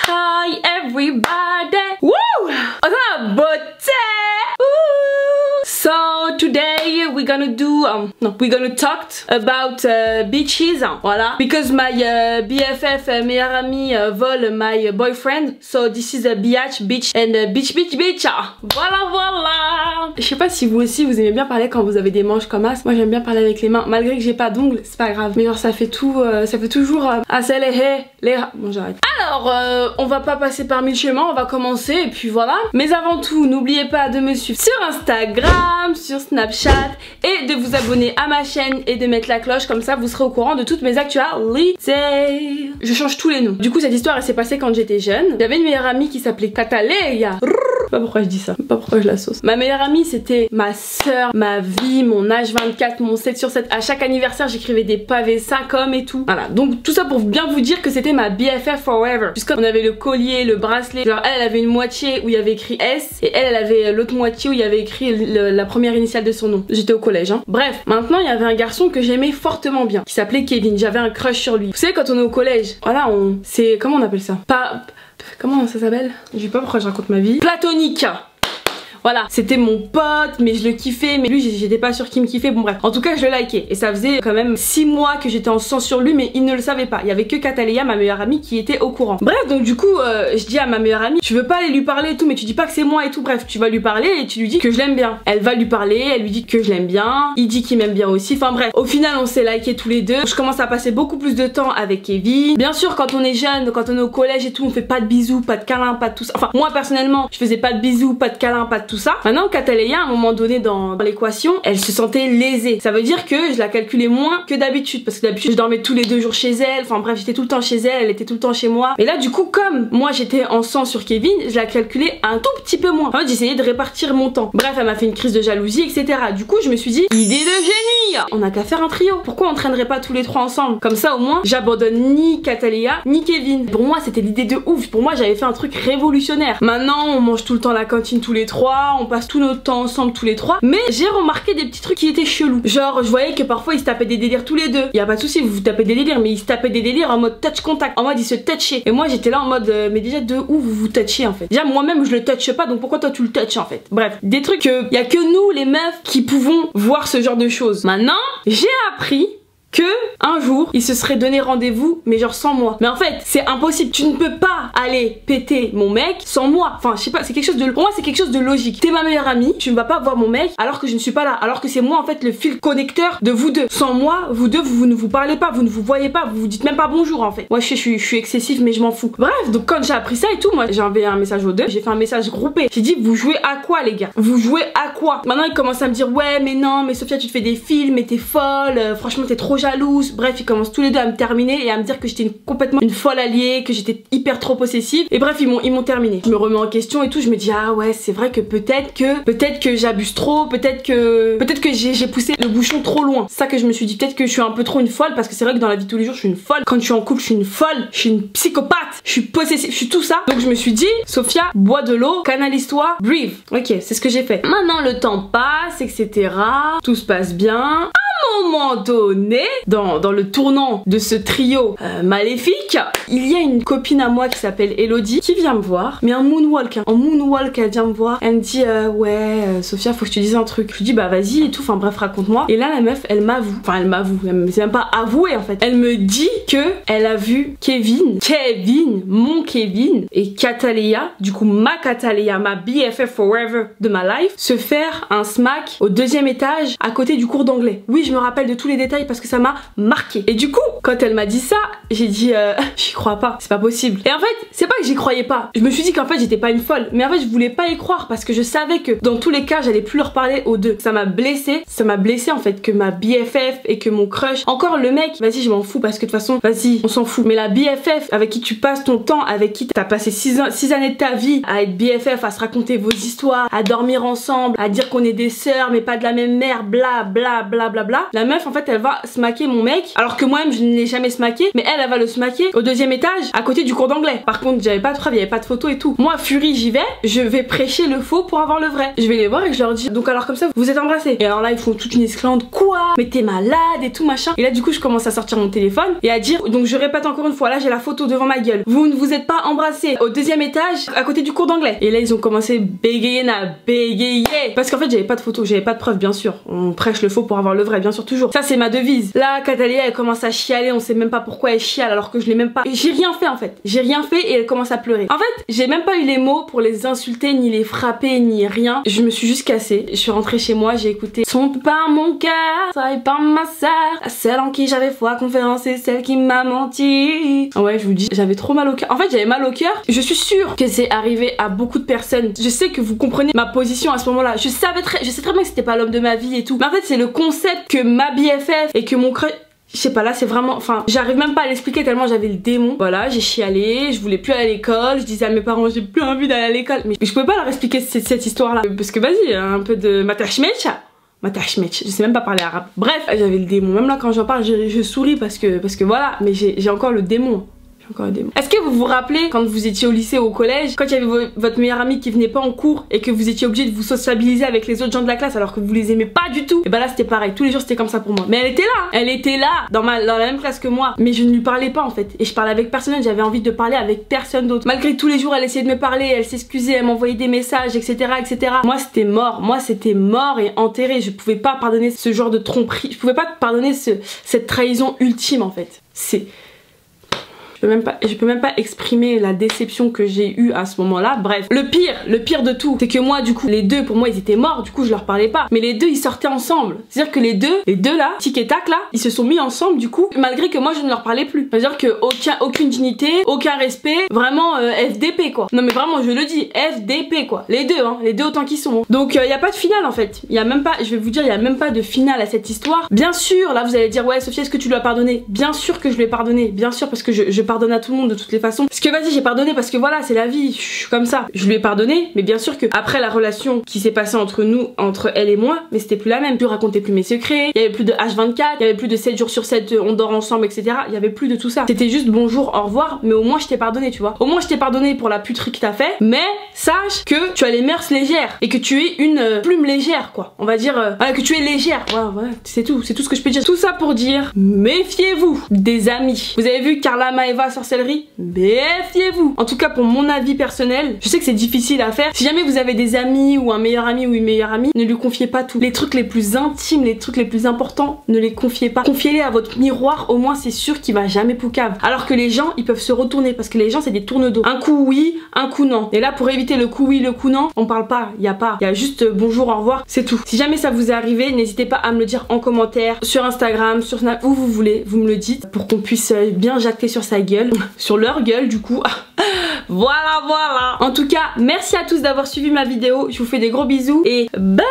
Hi everybody. Woo! On a beauté. So today we're gonna do we're gonna talk about bitches. Voilà, because my BFF meilleur ami vole my boyfriend. So this is a bitch and bitch. Voilà. Je sais pas si vous aussi vous aimez bien parler quand vous avez des manches comme as. Moi j'aime bien parler avec les mains, malgré que j'ai pas d'ongles, c'est pas grave. Mais genre ça fait tout, ça fait toujours assez les. Bon j'arrête. Alors on va pas passer par mille chemins, on va commencer et puis voilà. Mais avant tout, n'oubliez pas de me suivre sur Instagram, sur Snapchat et de vous abonner à ma chaîne et de mettre la cloche, comme ça vous serez au courant de toutes mes actualités. Je change tous les noms. Du coup cette histoire elle s'est passée quand j'étais jeune. J'avais une meilleure amie qui s'appelait Cataleya. Je sais pas pourquoi je dis ça, je sais pas pourquoi je la sauce. Ma meilleure amie c'était ma soeur, ma vie, mon H24, mon 7/7. À chaque anniversaire j'écrivais des pavés 5 hommes et tout. Voilà, donc tout ça pour bien vous dire que c'était ma BFF forever. Puisqu'on avait le collier, le bracelet. Genre elle avait une moitié où il y avait écrit S et elle avait l'autre moitié où il y avait écrit la première initiale de son nom. J'étais au collège hein. Bref, maintenant il y avait un garçon que j'aimais fortement bien qui s'appelait Kevin. J'avais un crush sur lui. Vous savez quand on est au collège, voilà c'est comment on appelle ça? Comment ça s'appelle? Je sais pas pourquoi je raconte ma vie. Platonique. Voilà, c'était mon pote, mais je le kiffais, mais lui j'étais pas sûre qu'il me kiffait, bon bref. En tout cas je le likais, et ça faisait quand même 6 mois que j'étais en sang sur lui, mais il ne le savait pas. Il y avait que Cataleya, ma meilleure amie, qui était au courant. Bref, donc du coup, je dis à ma meilleure amie, tu veux pas aller lui parler et tout, mais tu dis pas que c'est moi et tout, bref, tu vas lui parler et tu lui dis que je l'aime bien. Elle va lui parler, elle lui dit que je l'aime bien, il dit qu'il m'aime bien aussi, enfin bref. Au final on s'est likés tous les deux, je commence à passer beaucoup plus de temps avec Kevin. Bien sûr quand on est jeune, quand on est au collège et tout, on fait pas de bisous, pas de câlins, pas de tout ça. Enfin moi personnellement, je faisais pas de bisous, pas de câlins, pas de tout ça. Maintenant Cataleya, à un moment donné dans l'équation, elle se sentait lésée. Ça veut dire que je la calculais moins que d'habitude, parce que d'habitude je dormais tous les 2 jours chez elle, enfin bref j'étais tout le temps chez elle, elle était tout le temps chez moi. Et là du coup comme moi j'étais en sang sur Kevin, je la calculais un tout petit peu moins. En fait j'essayais de répartir mon temps. Bref elle m'a fait une crise de jalousie etc. Du coup je me suis dit, idée de génie, on a qu'à faire un trio. Pourquoi on traînerait pas tous les 3 ensemble? Comme ça au moins j'abandonne ni Cataleya ni Kevin. Pour moi c'était l'idée de ouf, pour moi j'avais fait un truc révolutionnaire. Maintenant on mange tout le temps à la cantine tous les 3, on passe tout notre temps ensemble tous les 3, mais j'ai remarqué des petits trucs qui étaient chelous. Genre je voyais que parfois ils se tapaient des délires tous les deux. Y a pas de souci, vous tapez des délires, mais ils se tapaient des délires en mode touch contact, en mode ils se touchaient. Et moi j'étais là en mode mais déjà de où vous vous touchez en fait. Déjà moi-même je le touche pas, donc pourquoi toi tu le touches en fait. Bref, des trucs y a que nous les meufs qui pouvons voir ce genre de choses. Maintenant j'ai appris que un jour il se serait donné rendez-vous mais genre sans moi. Mais en fait c'est impossible, tu ne peux pas aller péter mon mec sans moi. Enfin je sais pas, c'est quelque chose de, pour moi c'est quelque chose de logique. T'es ma meilleure amie, tu ne vas pas voir mon mec alors que je ne suis pas là, alors que c'est moi en fait le fil connecteur de vous deux. Sans moi vous deux vous ne vous parlez pas, vous ne vous voyez pas, vous vous dites même pas bonjour en fait. Moi je suis excessif mais je m'en fous. Bref, donc quand j'ai appris ça et tout, moi j'ai envoyé un message aux deux, j'ai fait un message groupé. J'ai dit vous jouez à quoi les gars? Vous jouez à quoi? Maintenant ils commencent à me dire ouais mais non mais Sophia tu te fais des films mais t'es folle, franchement t'es trop jalouse. Bref ils commencent tous les deux à me terminer et à me dire que j'étais complètement une folle alliée, que j'étais hyper trop possessive. Et bref ils m'ont terminé. Je me remets en question et tout, je me dis ah ouais c'est vrai que peut-être que j'abuse trop, peut-être que j'ai poussé le bouchon trop loin. C'est ça que je me suis dit, peut-être que je suis un peu trop une folle, parce que c'est vrai que dans la vie de tous les jours je suis une folle. Quand je suis en couple je suis une folle, je suis une psychopathe, je suis possessive, je suis tout ça. Donc je me suis dit Sophia bois de l'eau, canalise-toi, breathe. Ok c'est ce que j'ai fait. Maintenant le temps passe etc, tout se passe bien. Moment donné, dans le tournant de ce trio maléfique, il y a une copine à moi qui s'appelle Elodie qui vient me voir, mais en moonwalk elle vient me voir, elle me dit ouais Sophia faut que je te dise un truc. Je lui dis bah vas-y et tout, enfin bref raconte-moi. Et là la meuf elle m'avoue, c'est même pas avoué en fait, elle me dit que elle a vu mon Kevin et Cataleya, du coup ma Cataleya, ma BFF forever de ma life, se faire un smack au 2e étage à côté du cours d'anglais. Oui je me rappelle de tous les détails parce que ça m'a marqué. Et du coup quand elle m'a dit ça j'ai dit j'y crois pas, c'est pas possible. Et en fait c'est pas que j'y croyais pas, je me suis dit qu'en fait j'étais pas une folle, mais en fait je voulais pas y croire parce que je savais que dans tous les cas j'allais plus leur parler aux deux. Ça m'a blessé en fait que ma BFF et que mon crush, encore le mec, vas-y je m'en fous parce que de toute façon vas-y on s'en fout, mais la BFF avec qui tu passes ton temps, avec qui t'as passé 6 années de ta vie à être BFF, à se raconter vos histoires, à dormir ensemble, à dire qu'on est des sœurs mais pas de la même mère, bla bla bla bla bla blabla. La meuf en fait elle va smacker mon mec, alors que moi-même je ne l'ai jamais smacké, mais elle va le smacker au 2e étage à côté du cours d'anglais. Par contre j'avais pas de preuve, il y avait pas de photo et tout. Moi furie j'y vais, je vais prêcher le faux pour avoir le vrai. Je vais les voir et je leur dis donc alors comme ça vous êtes embrassés. Et alors là ils font toute une esclandre, quoi, mais t'es malade et tout machin. Et là du coup je commence à sortir mon téléphone et à dire, donc je répète encore une fois, là j'ai la photo devant ma gueule, vous ne vous êtes pas embrassés au 2e étage à côté du cours d'anglais. Et là ils ont commencé bégayer parce qu'en fait j'avais pas de photo, j'avais pas de preuve, bien sûr. On prêche le faux pour avoir le vrai, bien sûr, toujours. Ça c'est ma devise. Là Catalina elle commence à chialer, on sait même pas pourquoi elle chiale alors que je l'ai même pas. J'ai rien fait en fait. J'ai rien fait et elle commence à pleurer. En fait j'ai même pas eu les mots pour les insulter, ni les frapper, ni rien. Je me suis juste cassée. Je suis rentrée chez moi, j'ai écouté Son par mon cœur, ça est par ma sœur, celle en qui j'avais foi, conférence et celle qui m'a menti. Ouais je vous dis, j'avais trop mal au cœur. En fait j'avais mal au cœur. Je suis sûre que c'est arrivé à beaucoup de personnes. Je sais que vous comprenez ma position à ce moment-là. Je sais très bien que c'était pas l'homme de ma vie et tout. Mais en fait c'est le concept que ma BFF et que mon crush, je sais pas, là c'est vraiment, enfin j'arrive même pas à l'expliquer tellement j'avais le démon. Voilà, j'ai chialé, je voulais plus aller à l'école, je disais à mes parents j'ai plus envie d'aller à l'école, mais je pouvais pas leur expliquer cette histoire là parce que vas-y, un peu de matachmecha. Je sais même pas parler arabe. Bref, j'avais le démon. Même là quand j'en parle je souris parce que voilà, mais j'ai encore le démon. Est-ce que vous vous rappelez quand vous étiez au lycée ou au collège, quand il y avait votre meilleure amie qui venait pas en cours et que vous étiez obligé de vous sociabiliser avec les autres gens de la classe alors que vous les aimez pas du tout? Et bah là c'était pareil, tous les jours c'était comme ça pour moi. Mais elle était là dans la même classe que moi, mais je ne lui parlais pas en fait. Et je parlais avec personne, j'avais envie de parler avec personne d'autre. Malgré tous les jours elle essayait de me parler, elle s'excusait, elle m'envoyait des messages, etc. Moi c'était mort et enterré. Je pouvais pas pardonner ce genre de tromperie, je pouvais pas pardonner cette trahison ultime en fait. Je peux même pas exprimer la déception que j'ai eue à ce moment-là. Bref, le pire de tout, c'est que moi du coup, les deux pour moi ils étaient morts, du coup je leur parlais pas. Mais les deux ils sortaient ensemble. C'est-à-dire que les deux là, tic et tac là, ils se sont mis ensemble du coup, malgré que moi je ne leur parlais plus. C'est-à-dire que aucune dignité, aucun respect, vraiment FDP quoi. Non mais vraiment je le dis, FDP quoi. Les deux autant qu'ils sont. Donc y a pas de finale en fait. Y a même pas, je vais vous dire, y a même pas de finale à cette histoire. Bien sûr, là vous allez dire ouais Sophie, est-ce que tu lui as pardonné? Bien sûr que je lui ai pardonné, bien sûr parce que je pardonne à tout le monde de toutes les façons. Parce que vas-y j'ai pardonné parce que voilà c'est la vie, je suis comme ça. Je lui ai pardonné, mais bien sûr que après la relation qui s'est passée entre elle et moi, mais c'était plus la même. Je racontais plus mes secrets, il y avait plus de H24, il y avait plus de 7 jours sur 7 on dort ensemble etc. Il y avait plus de tout ça. C'était juste bonjour, au revoir, mais au moins je t'ai pardonné tu vois. Au moins je t'ai pardonné pour la puterie que t'as fait, mais sache que tu as les mœurs légères et que tu es une plume légère quoi. On va dire voilà, que tu es légère. Voilà, c'est tout ce que je peux dire. Tout ça pour dire méfiez-vous des amis. Vous avez vu Carla Maeva sorcellerie? Méfiez-vous. En tout cas pour mon avis personnel, je sais que c'est difficile à faire. Si jamais vous avez des amis ou un meilleur ami ou une meilleure amie, ne lui confiez pas tout. Les trucs les plus intimes, les trucs les plus importants, ne les confiez pas. Confiez-les à votre miroir, au moins c'est sûr qu'il va jamais poucave. Alors que les gens, ils peuvent se retourner parce que les gens c'est des tourne-dos. Un coup oui, un coup non. Et là pour éviter le coup oui, le coup non, on parle pas, il y a juste bonjour, au revoir, c'est tout. Si jamais ça vous est arrivé, n'hésitez pas à me le dire en commentaire, sur Instagram, sur Snap, où vous voulez, vous me le dites pour qu'on puisse bien jacter sur sa gueule. Sur leur gueule du coup. Voilà. En tout cas, merci à tous d'avoir suivi ma vidéo. Je vous fais des gros bisous et bye.